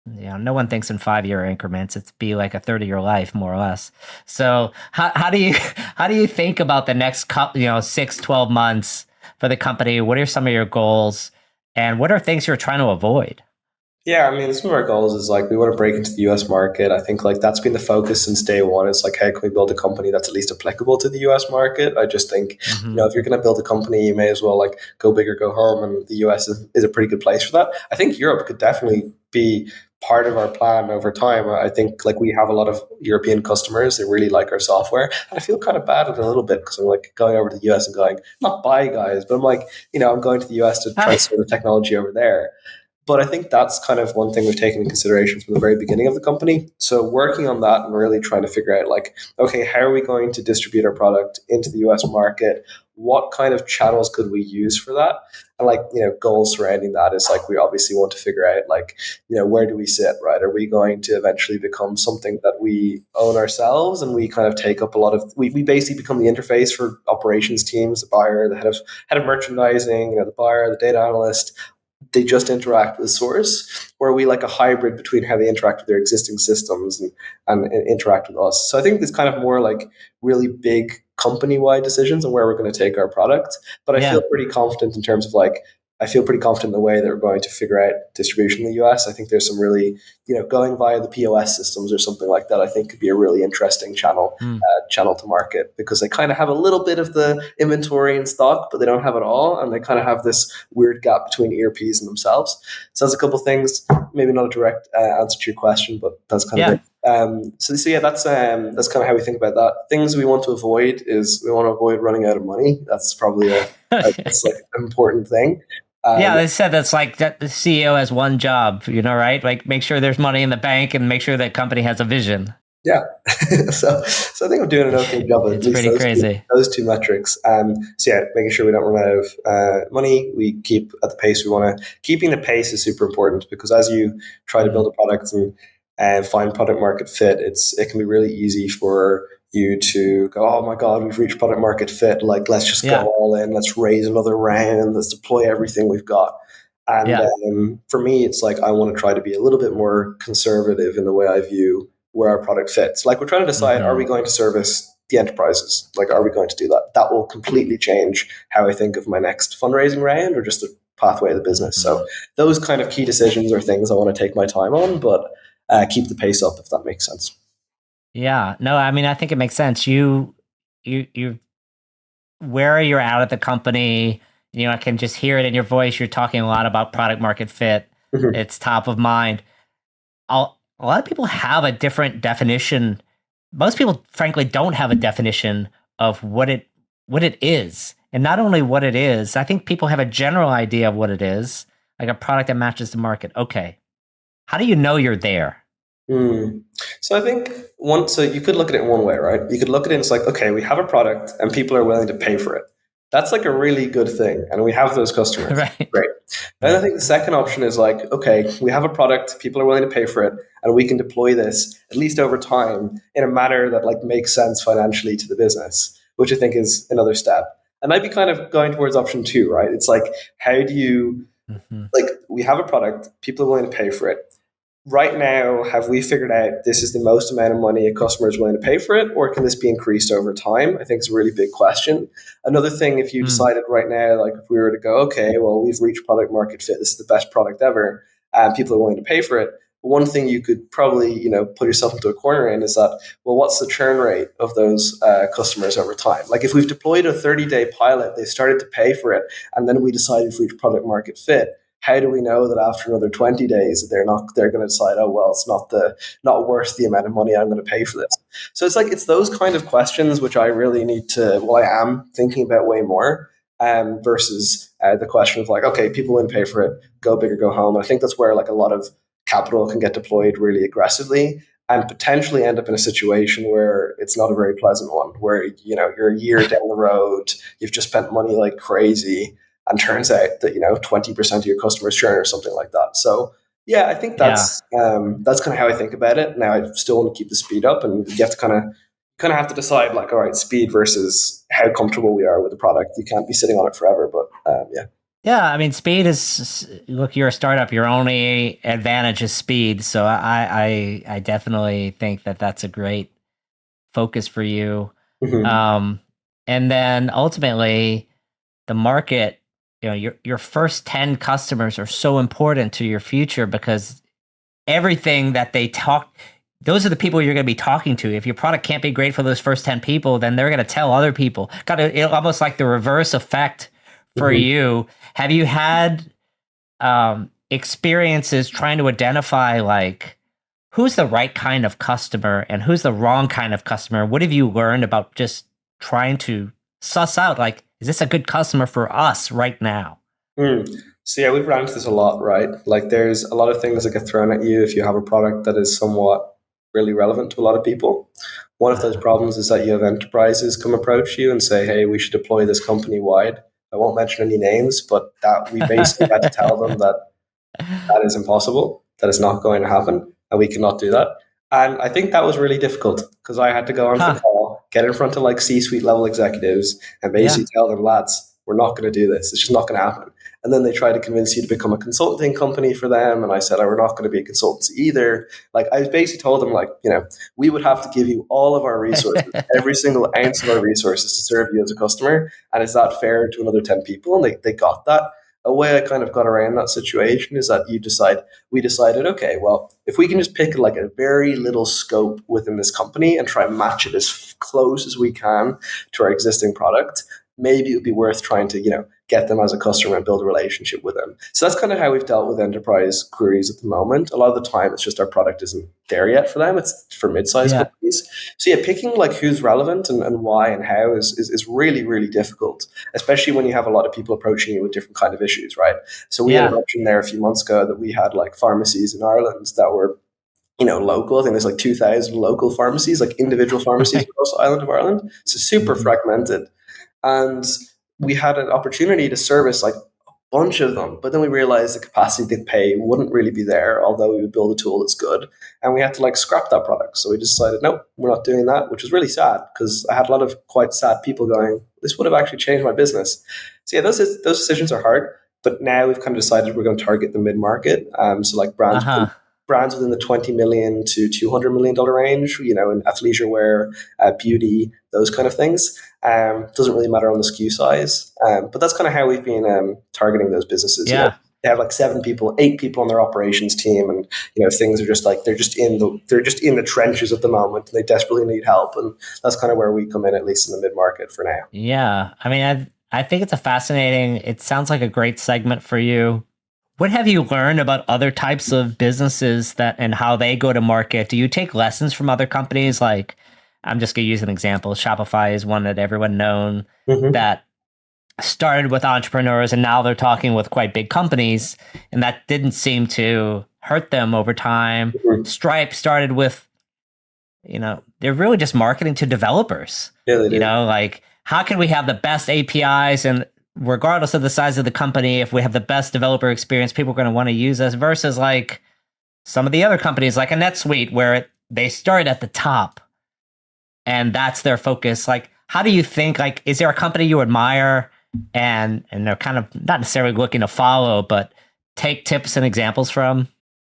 no one thinks in 5-year increments. It's be like a 30-year life, more or less. So how do you how do you think about the next 6, 12 months for the company? What are some of your goals, and what are things you're trying to avoid? Yeah, I mean, some of our goals is like we want to break into the US market. I think like that's been the focus since day one. It's like how can we build a company that's at least applicable to the US market? I just think, Hmm. if you're going to build a company, you may as well like go big or go home, and the US is a pretty good place for that. I think Europe could definitely be part of our plan over time. I think like we have a lot of European customers that really like our software, and I feel kind of bad at it a little bit because I'm like going over to the US and going, not buy guys, but I'm like, I'm going to the US to try to sell the technology over there. But I think that's kind of one thing we've taken into consideration from the very beginning of the company. So working on that and really trying to figure out like, okay, how are we going to distribute our product into the US market? What kind of channels could we use for that? And like, goals surrounding that is like, we obviously want to figure out like, where do we sit, right? Are we going to eventually become something that we own ourselves and we kind of take up a lot of, we basically become the interface for operations teams, the buyer, the head of merchandising, the buyer, the data analyst, they just interact with source, or are we like a hybrid between how they interact with their existing systems and interact with us? So I think it's kind of more like really big company-wide decisions on where we're going to take our product. But I feel pretty confident in terms of like, I feel pretty confident in the way that we're going to figure out distribution in the US. I think there's some really, going via the POS systems or something like that, I think could be a really interesting channel to market, because they kind of have a little bit of the inventory in stock, but they don't have it all. And they kind of have this weird gap between ERPs and themselves. So that's a couple of things, maybe not a direct answer to your question, but that's kind of it. So yeah, that's kind of how we think about that. Things we want to avoid is we want to avoid running out of money. That's probably that's like an important thing. They said that's like that the CEO has one job, right? Like make sure there's money in the bank and make sure that company has a vision. Yeah. so I think I'm doing an okay job of it's pretty crazy. Those two metrics. So yeah, making sure we don't run out of money, we keep at the pace we want to. Keeping the pace is super important, because as you try to build a product and find product market fit, it can be really easy for you to go, oh my God, we've reached product market fit. Like, let's just go all in. Let's raise another round. Let's deploy everything we've got. And for me, it's like, I want to try to be a little bit more conservative in the way I view where our product fits. Like, we're trying to decide, are we going to service the enterprises? Like, are we going to do that? That will completely change how I think of my next fundraising round or just the pathway of the business. So those kind of key decisions are things I want to take my time on, but keep the pace up, if that makes sense. Yeah, no, I mean, I think it makes sense. You, where you're at the company, I can just hear it in your voice. You're talking a lot about product market fit. It's top of mind. A lot of people have a different definition. Most people, frankly, don't have a definition of what it is. And not only what it is, I think people have a general idea of what it is, like a product that matches the market. Okay. How do you know you're there? So I think so you could look at it in one way, right? You could look at it and it's like, okay, we have a product and people are willing to pay for it. That's like a really good thing. And we have those customers. Right. Great. And I think the second option is like, okay, we have a product, people are willing to pay for it, and we can deploy this at least over time in a manner that like makes sense financially to the business, which I think is another step. And I'd be kind of going towards option 2, right? It's like, how do you, like, we have a product, people are willing to pay for it. Right now, have we figured out this is the most amount of money a customer is willing to pay for it, or can this be increased over time? I think it's a really big question. Another thing, if you decided right now, like if we were to go, okay, well, we've reached product market fit, this is the best product ever, and people are willing to pay for it. One thing you could probably, put yourself into a corner in is that, well, what's the churn rate of those customers over time? Like if we've deployed a 30-day pilot, they started to pay for it, and then we decided we've reached product market fit. How do we know that after another 20 days they're going to decide, oh, well, it's not worth the amount of money I'm going to pay for this? So it's those kind of questions which I really I am thinking about way more, versus the question of like, okay, people wouldn't pay for it, go big or go home. And I think that's where like a lot of capital can get deployed really aggressively and potentially end up in a situation where it's not a very pleasant one, where, you're a year down the road, you've just spent money like crazy, and turns out that 20% of your customers churn or something like that. So yeah, I think that's kind of how I think about it. Now I still want to keep the speed up, and you have to kind of have to decide like, all right, speed versus how comfortable we are with the product. You can't be sitting on it forever, but yeah. Yeah, I mean, speed is, look, you're a startup. Your only advantage is speed. So I definitely think that that's a great focus for you. And then ultimately, the market, your first 10 customers are so important to your future, because everything that they talk, those are the people you're going to be talking to. If your product can't be great for those first 10 people, then they're going to tell other people. Almost like the reverse effect for you. Have you had experiences trying to identify like who's the right kind of customer and who's the wrong kind of customer? What have you learned about just trying to suss out, like, is this a good customer for us right now? Mm. So yeah, we've ran into this a lot, right? Like there's a lot of things that get thrown at you if you have a product that is somewhat really relevant to a lot of people. One of those problems is that you have enterprises come approach you and say, "Hey, we should deploy this company wide." I won't mention any names, but that we basically had to tell them that that is impossible. That is not going to happen, and we cannot do that. And I think that was really difficult because I had to go onto the Huh. call, get in front of like C-suite level executives, and Yeah. basically tell them, lads, we're not going to do this. It's just not going to happen. And then they try to convince you to become a consulting company for them, and I said, oh, we're not going to be a consultancy either. Like I basically told them, like, we would have to give you all of our resources, every single ounce of our resources to serve you as a customer, and is that fair to another 10 people? And they got that. A way I kind of got around that situation is that we decided, okay, well, if we can just pick like a very little scope within this company and try and match it as close as we can to our existing product, maybe it would be worth trying to, get them as a customer and build a relationship with them. So that's kind of how we've dealt with enterprise queries at the moment. A lot of the time, it's just our product isn't there yet for them. It's for mid-sized Yeah. companies. So yeah, picking like who's relevant and why and how is really, really difficult, especially when you have a lot of people approaching you with different kind of issues, right? So we had an Yeah. option there a few months ago that we had like pharmacies in Ireland that were local. I think there's like 2,000 local pharmacies, like individual pharmacies Right. across the island of Ireland. So super Mhm. fragmented. And we had an opportunity to service like a bunch of them, but then we realized the capacity to pay wouldn't really be there, although we would build a tool that's good. And we had to like scrap that product. So we decided, nope, we're not doing that, which was really sad because I had a lot of quite sad people going, this would have actually changed my business. So yeah, those decisions are hard. But now we've kind of decided we're going to target the mid market. So like Uh-huh. brands within the 20 million to $200 million range, in athleisure wear, beauty, those kind of things. Doesn't really matter on the SKU size, but that's kind of how we've been targeting those businesses. Yeah. They have like 7 people, 8 people on their operations team, and things are just like they're just in the trenches at the moment, and they desperately need help, and that's kind of where we come in, at least in the mid market for now. Yeah. I mean, I think it's a fascinating, it sounds like a great segment for you. What have you learned about other types of businesses that and how they go to market? Do you take lessons from other companies? Like, I'm just going to use an example. Shopify is one that everyone known Mm-hmm. that started with entrepreneurs and now they're talking with quite big companies, and that didn't seem to hurt them over time. Mm-hmm. Stripe started with, they're really just marketing to developers. Yeah, they do. Like, how can we have the best APIs, and regardless of the size of the company, if we have the best developer experience, people are going to want to use us, versus like some of the other companies like a NetSuite where they start at the top and that's their focus. Like, how do you think, like, is there a company you admire and they're kind of not necessarily looking to follow, but take tips and examples from?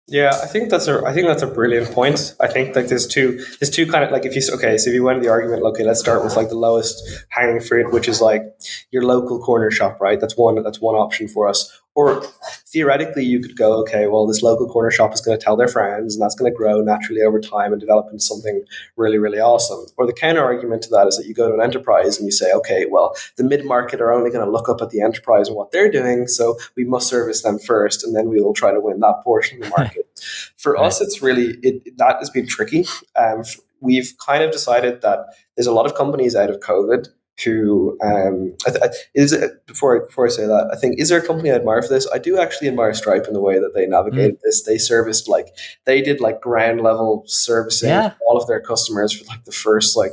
Yeah, I think that's a brilliant point. I think like there's two kind of like so if you went to the argument, okay, let's start with like the lowest hanging fruit, which is like your local corner shop, right? That's one option for us. Or theoretically, you could go, okay, well, this local corner shop is going to tell their friends, and that's going to grow naturally over time and develop into something really, really awesome. Or the counter argument to that is that you go to an enterprise and you say, okay, well, the mid market are only going to look up at the enterprise and what they're doing, so we must service them first, and then we will try to win that portion of the market. For Right. us, it's really that has been tricky. We've kind of decided that there's a lot of companies out of COVID who is it before I say that, I think, is there a company I admire for this? I do actually admire Stripe in the way that they Mm, navigated this. They did like ground level servicing yeah. all of their customers for like the first like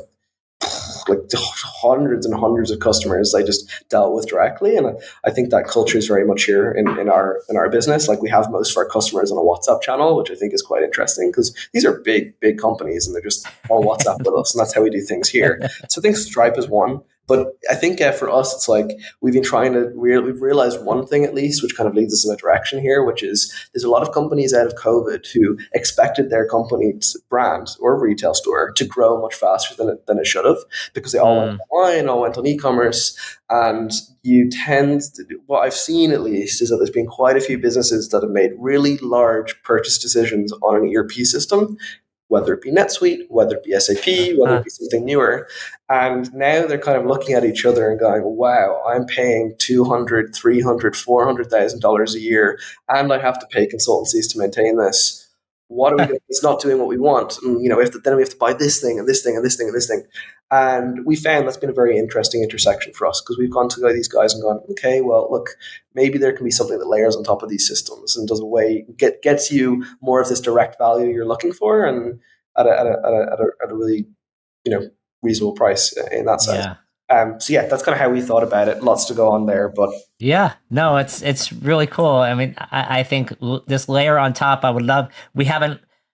hundreds and hundreds of customers they just dealt with directly. And I think that culture is very much here in our business. Like we have most of our customers on a WhatsApp channel, which I think is quite interesting because these are big companies and they're just on WhatsApp with us, and that's how we do things here. So I think Stripe is one. But I think for us, it's like we've been we've realized one thing at least, which kind of leads us in a direction here, which is there's a lot of companies out of COVID who expected their company's brand or retail store to grow much faster than it should have, because they all went Mm, online, all went on e-commerce. And what I've seen at least is that there's been quite a few businesses that have made really large purchase decisions on an ERP system, whether it be NetSuite, whether it be SAP, whether it huh. be something newer. And now they're kind of looking at each other and going, wow, I'm paying $200,000, $300,000, $400,000 a year, and I have to pay consultancies to maintain this. what are we doing? It's not doing what we want. And, then we have to buy this thing and this thing and this thing and this thing. And we found that's been a very interesting intersection for us, because we've gone to these guys and gone, okay, well, look, maybe there can be something that layers on top of these systems and does a way gets you more of this direct value you're looking for, and at a really reasonable price in that sense. So yeah, that's kind of how we thought about it. Lots to go on there, but yeah, no, it's really cool. I mean, I think this layer on top, I would love.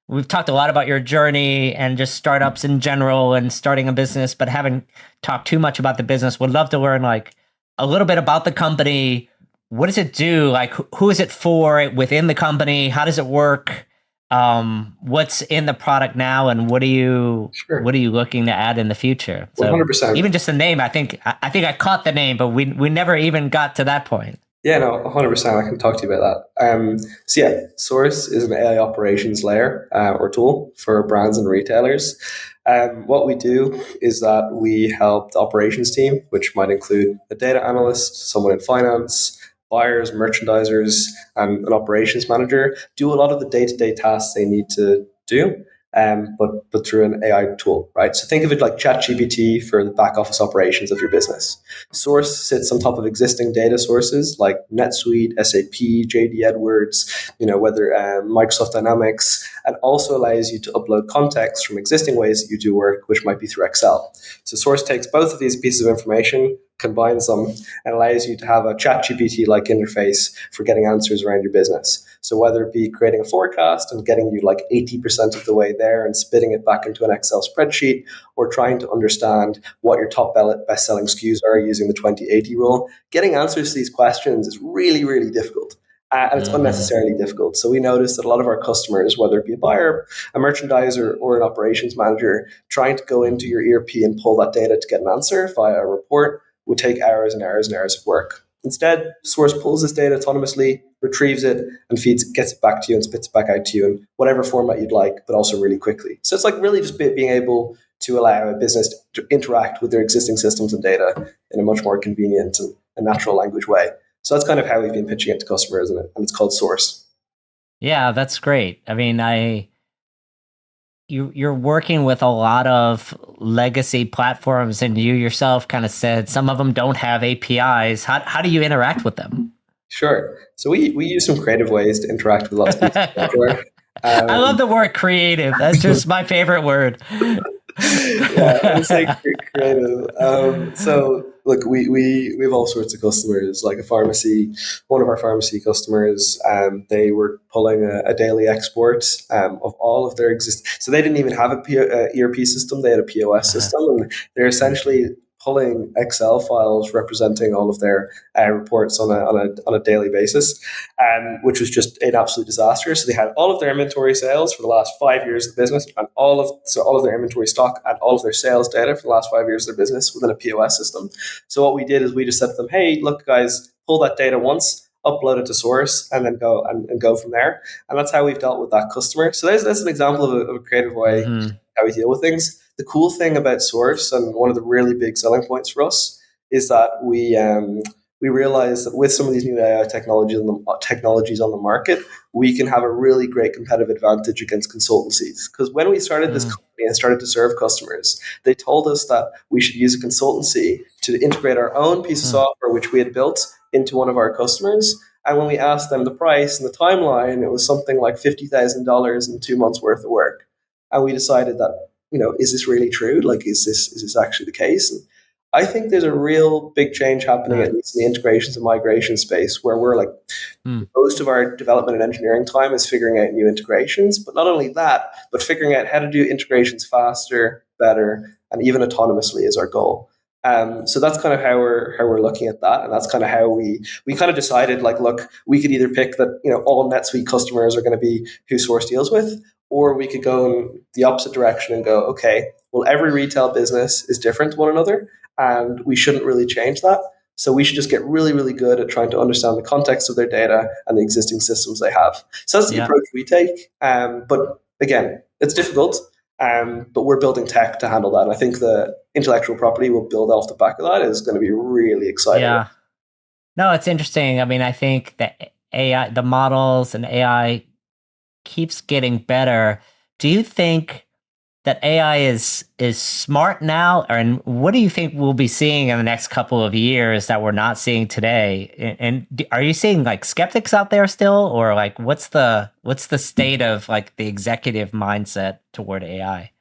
We've talked a lot about your journey and just startups in general and starting a business, but haven't talked too much about the business. Would love to learn like a little bit about the company. What does it do? Like, who is it for within the company? How does it work? What's in the product now, and what are you looking to add in the future? So 100%. Even just the name, I think I caught the name, but we never even got to that point. Yeah, no, 100%. I can talk to you about that. So yeah, Source is an AI operations layer or tool for brands and retailers. What we do is that we help the operations team, which might include a data analyst, someone in finance, buyers, merchandisers, and an operations manager, do a lot of the day-to-day tasks they need to do. But through an AI tool, right? So think of it like ChatGPT for the back office operations of your business. Source sits on top of existing data sources like NetSuite, SAP, JD Edwards, whether Microsoft Dynamics, and also allows you to upload context from existing ways that you do work, which might be through Excel. So Source takes both of these pieces of information, combines them, and allows you to have a ChatGPT-like interface for getting answers around your business. So whether it be creating a forecast and getting you like 80% of the way there and spitting it back into an Excel spreadsheet, or trying to understand what your top best-selling SKUs are using the 20/80 rule, getting answers to these questions is really, really difficult. And it's unnecessarily difficult. So we noticed that a lot of our customers, whether it be a buyer, a merchandiser, or an operations manager, trying to go into your ERP and pull that data to get an answer via a report would take hours and hours and hours of work. Instead, Source pulls this data autonomously, retrieves it, and gets it back to you and spits it back out to you in whatever format you'd like, but also really quickly. So it's like really just being able to allow a business to interact with their existing systems and data in a much more convenient and natural language way. So that's kind of how we've been pitching it to customers, and it's called Source. Yeah, that's great. I mean, you're working with a lot of legacy platforms, and you yourself kind of said some of them don't have APIs. How do you interact with them? Sure. So we use some creative ways to interact with lots of pieces of software. I love the word creative. That's just my favorite word. Yeah, I would say creative. So look, we have all sorts of customers. Like one of our pharmacy customers, they were pulling a daily export of all of their existing. So they didn't even have a ERP system; they had a POS system, and they're essentially pulling Excel files representing all of their reports on a daily basis, which was just an absolute disaster. So they had all of their inventory sales for the last 5 years of the business, and all of their inventory stock and all of their sales data for the last 5 years of their business within a POS system. So what we did is we just said to them, "Hey, look, guys, pull that data once, upload it to Source, and then go and go from there." And that's how we've dealt with that customer. So that's an example of a creative way how we deal with things. The cool thing about Source, and one of the really big selling points for us, is that we realize that with some of these new AI technologies on the market, we can have a really great competitive advantage against consultancies. Because when we started this company and started to serve customers, they told us that we should use a consultancy to integrate our own piece of software, which we had built, into one of our customers. And when we asked them the price and the timeline, it was something like $50,000 in 2 months worth of work. And we decided that, is this really true? Like, is this actually the case? And I think there's a real big change happening, at least in the integrations and migration space, where we're like, most of our development and engineering time is figuring out new integrations. But not only that, but figuring out how to do integrations faster, better, and even autonomously is our goal. So that's kind of how we're looking at that, and that's kind of how we kind of decided, like, look, we could either pick that all NetSuite customers are going to be who Source deals with, or we could go in the opposite direction and go, okay, well, every retail business is different to one another, and we shouldn't really change that. So we should just get really, really good at trying to understand the context of their data and the existing systems they have. So that's the approach we take. But again, it's difficult. But we're building tech to handle that. And I think the intellectual property we'll build off the back of that is going to be really exciting. Yeah. No, it's interesting. I mean, I think that AI, the models and AI keeps getting better. Do you think that AI is smart now, and what do you think we'll be seeing in the next couple of years that we're not seeing today? And are you seeing like skeptics out there still, or like what's the state of like the executive mindset toward AI?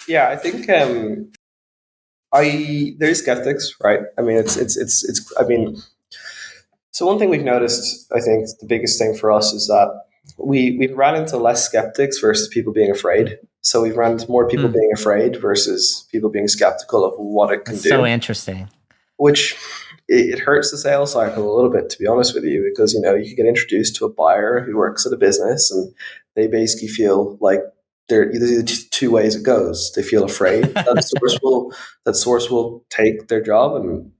Yeah, I think there's skeptics, right? I mean, it's. I mean, so one thing we've noticed, I think, the biggest thing for us is that we've ran into less skeptics versus people being afraid. So we've run into more people being afraid versus people being skeptical of what it can That's do. so interesting. Which it hurts the sales cycle a little bit, to be honest with you, because you can get introduced to a buyer who works at a business and they basically feel like there's two ways it goes. They feel afraid that source will take their job, and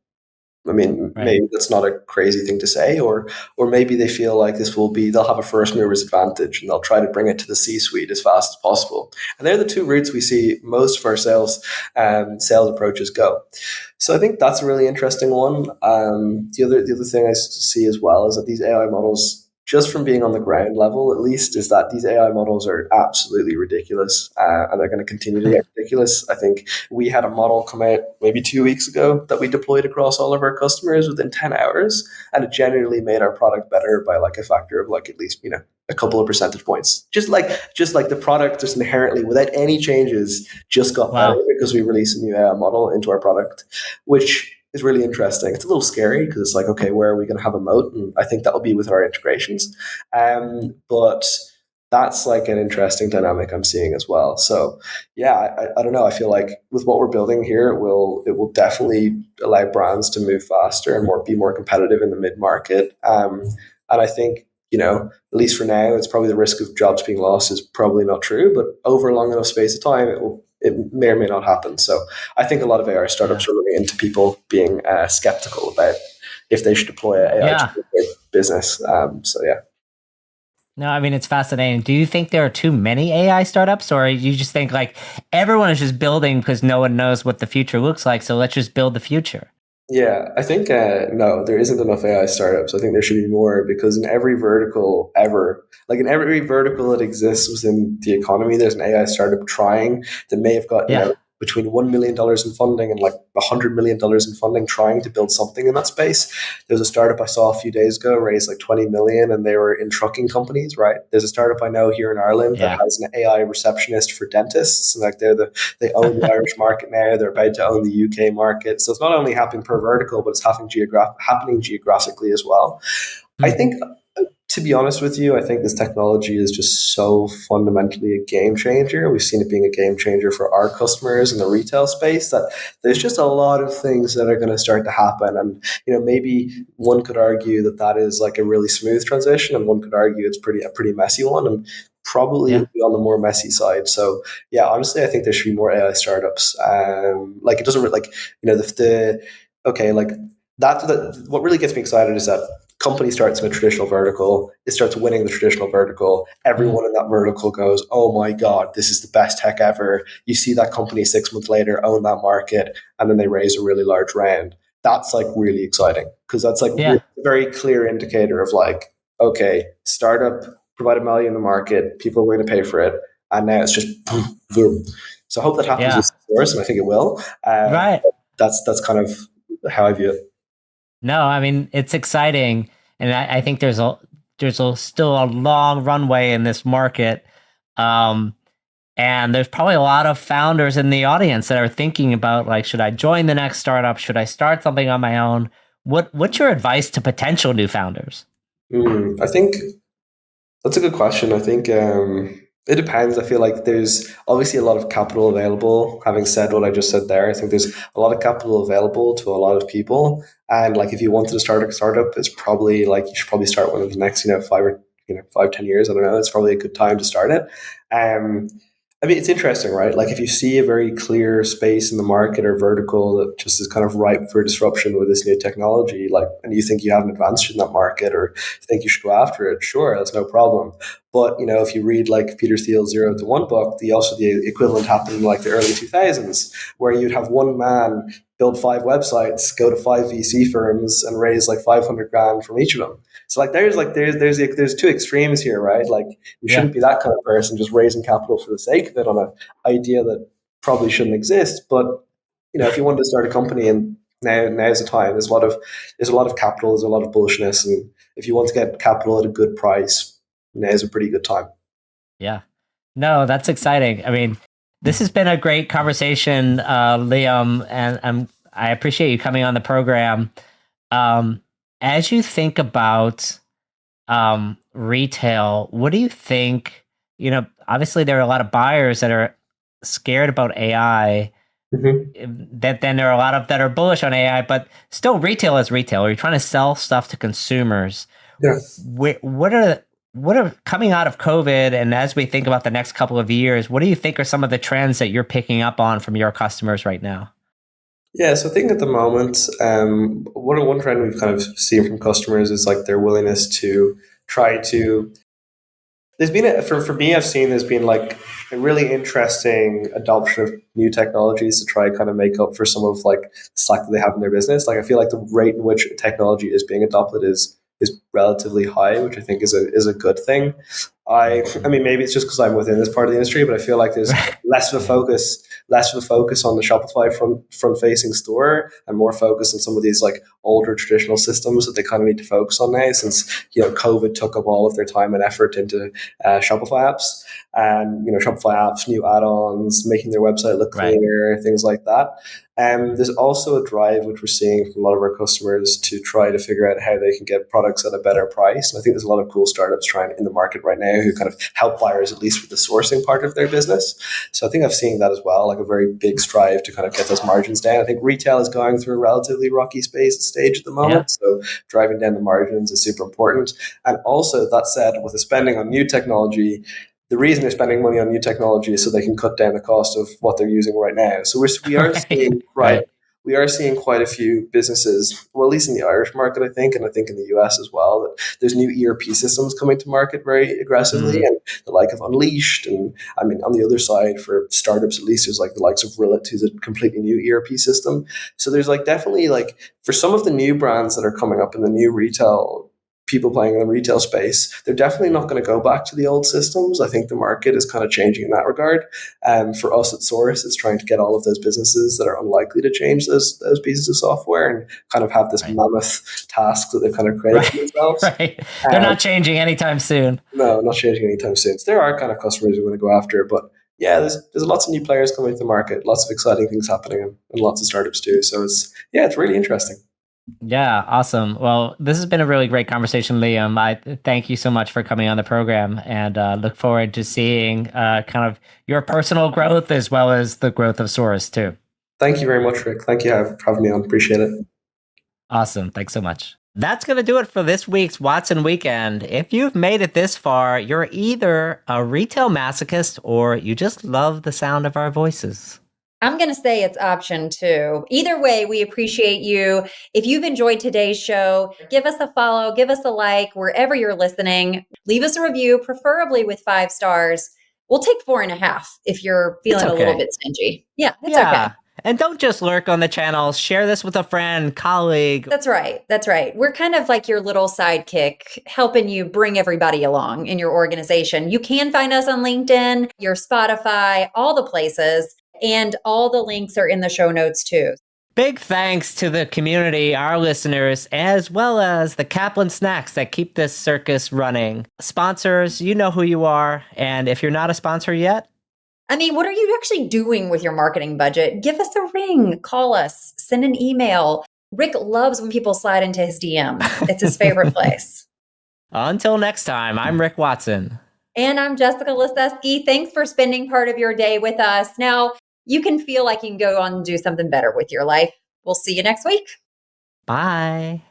I mean, Right. maybe that's not a crazy thing to say, or maybe they feel like they'll have a first mover's advantage and they'll try to bring it to the C-suite as fast as possible. And they're the two routes we see most of our sales approaches go. So I think that's a really interesting one. The other thing I see as well is that these AI models, just from being on the ground level at least, is that these AI models are absolutely ridiculous, and they're going to continue to get ridiculous. I think we had a model come out maybe 2 weeks ago that we deployed across all of our customers within 10 hours, and it genuinely made our product better by like a factor of like at least a couple of percentage points. Just like the product just inherently without any changes just got better because we released a new AI model into our product, which is really interesting. It's a little scary because it's like, okay, where are we going to have a moat? And I think that'll be with our integrations. But that's like an interesting dynamic I'm seeing as well. So yeah, I don't know. I feel like with what we're building here, it will definitely allow brands to move faster and be more competitive in the mid market. And I think at least for now, it's probably the risk of jobs being lost is probably not true. But over a long enough space of time, it may or may not happen. So I think a lot of AI startups are really into people being skeptical about if they should deploy AI to their business. So yeah. No, I mean, it's fascinating. Do you think there are too many AI startups, or you just think like everyone is just building because no one knows what the future looks like, so let's just build the future? Yeah, I think no, there isn't enough AI startups. I think there should be more because in every vertical ever, like in every vertical that exists within the economy, there's an AI startup trying that may have got between $1 million in funding and like $100 million in funding trying to build something in that space. There's a startup I saw a few days ago raised like 20 million and they were in trucking companies, right? There's a startup I know here in Ireland that has an AI receptionist for dentists. And like they own the Irish market now. They're about to own the UK market. So it's not only happening per vertical, but it's happening geographically as well. I think, to be honest with you, I think this technology is just so fundamentally a game changer. We've seen it being a game changer for our customers in the retail space that there's just a lot of things that are going to start to happen. And, maybe one could argue that is like a really smooth transition and one could argue it's a pretty messy one and probably it'll be on the more messy side. So yeah, honestly, I think there should be more AI startups. Like it doesn't like, what really gets me excited is that company starts in a traditional vertical, it starts winning the traditional vertical, everyone in that vertical goes, oh my God, this is the best tech ever. You see that company 6 months later own that market, and then they raise a really large round. That's like really exciting because that's like a very clear indicator of like, okay, startup provided value in the market, people are willing to pay for it, and now it's just boom, boom. So I hope that happens with Source, and I think it will. Right. That's kind of how I view it. No, I mean, it's exciting. And I think there's still a long runway in this market. And there's probably a lot of founders in the audience that are thinking about like, should I join the next startup? Should I start something on my own? What's your advice to potential new founders? I think that's a good question. I think it depends. I feel like there's obviously a lot of capital available. Having said what I just said there, I think there's a lot of capital available to a lot of people. And like if you wanted to start a startup, it's probably like you should probably start one of the next 5-10 years. I don't know. It's probably a good time to start it. I mean, it's interesting, right? Like if you see a very clear space in the market or vertical that just is kind of ripe for disruption with this new technology, like, and you think you have an advantage in that market or think you should go after it, sure, that's no problem. But, if you read like Peter Thiel's 0 to 1 book, the equivalent happened in like the early 2000s where you'd have one man build 5 websites, go to 5 VC firms, and raise like 500 grand from each of them. So like there's two extremes here, right? Like you Yeah. shouldn't be that kind of person just raising capital for the sake of it on an idea that probably shouldn't exist. But if you want to start a company, and now's the time. There's a lot of capital, there's a lot of bullishness, and if you want to get capital at a good price, now's a pretty good time. Yeah. No, that's exciting. I mean, this has been a great conversation, Liam, and I appreciate you coming on the program. As you think about retail, what do you think? Obviously there are a lot of buyers that are scared about AI. That then there are a lot of that are bullish on AI, but still retail is retail. You're trying to sell stuff to consumers. Yeah. What are coming out of COVID, and as we think about the next couple of years, what do you think are some of the trends that you're picking up on from your customers right now? Yeah, so I think at the moment, one trend we've kind of seen from customers is like their willingness to try to. There's been for me, I've seen there's been like a really interesting adoption of new technologies to try kind of make up for some of like the slack that they have in their business. Like I feel like the rate in which technology is being adopted is relatively high, which I think is a good thing. I mean, maybe it's just because I'm within this part of the industry, but I feel like there's less of a focus on the Shopify front facing store, and more focus on some of these like older traditional systems that they kind of need to focus on now, since COVID took up all of their time and effort into Shopify apps, and Shopify apps, new add-ons, making their website look cleaner, things like that. There's also a drive, which we're seeing from a lot of our customers, to try to figure out how they can get products at a better price. And I think there's a lot of cool startups trying in the market right now who kind of help buyers, at least with the sourcing part of their business. So I think I've seen that as well, like a very big strive to kind of get those margins down. I think retail is going through a relatively rocky stage at the moment. So driving down the margins is super important. And also, that said, with the spending on new technology, the reason they're spending money on new technology is so they can cut down the cost of what they're using right now. So we are seeing we are seeing quite a few businesses, well, at least in the Irish market, I think, and I think in the US as well, that there's new ERP systems coming to market very aggressively, and the like of Unleashed. And I mean, on the other side, for startups, at least, there's like the likes of Rillet, who's a completely new ERP system. So there's like definitely like for some of the new brands that are coming up in the new retail, people playing in the retail space, they're definitely not going to go back to the old systems. I think the market is kind of changing in that regard. For us at Source, it's trying to get all of those businesses that are unlikely to change those pieces of software and kind of have this mammoth task that they've kind of created for themselves. They're not changing anytime soon. No, not changing anytime soon. So there are kind of customers who want to go after it, but yeah, there's lots of new players coming to the market, lots of exciting things happening, and lots of startups too. So it's really interesting. Yeah, awesome. Well, this has been a really great conversation, Liam. I thank you so much for coming on the program, and look forward to seeing kind of your personal growth as well as the growth of Source too. Thank you very much, Rick. Thank you for having me on. Appreciate it. Awesome. Thanks so much. That's going to do it for this week's Watson Weekend. If you've made it this far, you're either a retail masochist or you just love the sound of our voices. I'm going to say it's option 2. Either way, we appreciate you. If you've enjoyed today's show, give us a follow, give us a like wherever you're listening. Leave us a review, preferably with 5 stars. We'll take 4.5 if you're feeling a little bit stingy. Yeah, it's okay. And don't just lurk on the channel. Share this with a friend, colleague. That's right. That's right. We're kind of like your little sidekick, helping you bring everybody along in your organization. You can find us on LinkedIn, your Spotify, all the places. And all the links are in the show notes too. Big thanks to the community, our listeners, as well as the Kaplan Snacks that keep this circus running. Sponsors, you know who you are. And if you're not a sponsor yet, I mean, what are you actually doing with your marketing budget? Give us a ring, call us, send an email. Rick loves when people slide into his DMs. It's his favorite place. Until next time, I'm Rick Watson. And I'm Jessica Liseski. Thanks for spending part of your day with us. Now, you can feel like you can go on and do something better with your life. We'll see you next week. Bye.